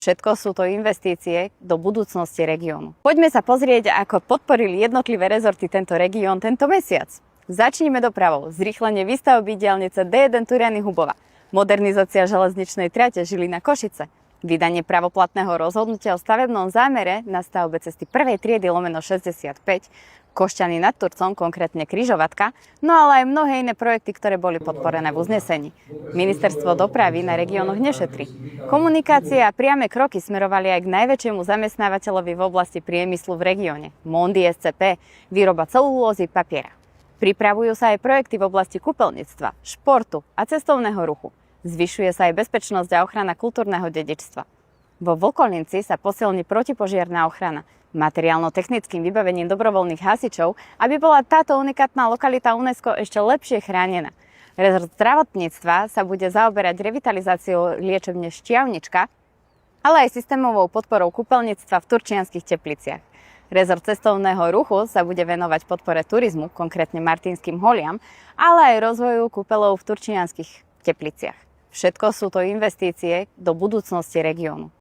Všetko sú to investície do budúcnosti regiónu. Poďme sa pozrieť, ako podporili jednotlivé rezorty tento región tento mesiac. Začnime dopravou. Zrýchlenie výstavby diaľnice D1 Turiany-Hubova, modernizácia železničnej trate Žilina-Košice, vydanie pravoplatného rozhodnutia o stavebnom zámere na stavbe cesty 1. triedy /65, Košťany nad Turcom, konkrétne Križovatka, no ale aj mnohé iné projekty, ktoré boli podporené v uznesení. Ministerstvo dopravy na regiónoch nešetrí. Komunikácie a priame kroky smerovali aj k najväčšiemu zamestnávateľovi v oblasti priemyslu v regióne, Mondi SCP, výroba celulózy, papiera. Pripravujú sa aj projekty v oblasti kúpeľníctva, športu a cestovného ruchu. Zvyšuje sa aj bezpečnosť a ochrana kultúrneho dedičstva. Vo Vlkolínci sa posilní protipožiarna ochrana materiálno-technickým vybavením dobrovoľných hasičov, aby bola táto unikátna lokalita UNESCO ešte lepšie chránená. Rezort zdravotníctva sa bude zaoberať revitalizáciou liečebne Štiavnička, ale aj systémovou podporou kúpeľníctva v Turčianskych Tepliciach. Rezort cestovného ruchu sa bude venovať podpore turizmu, konkrétne Martinským holiam, ale aj rozvoju kúpeľov v Turčianskych Tepliciach. Všetko sú to investície do budúcnosti regiónu.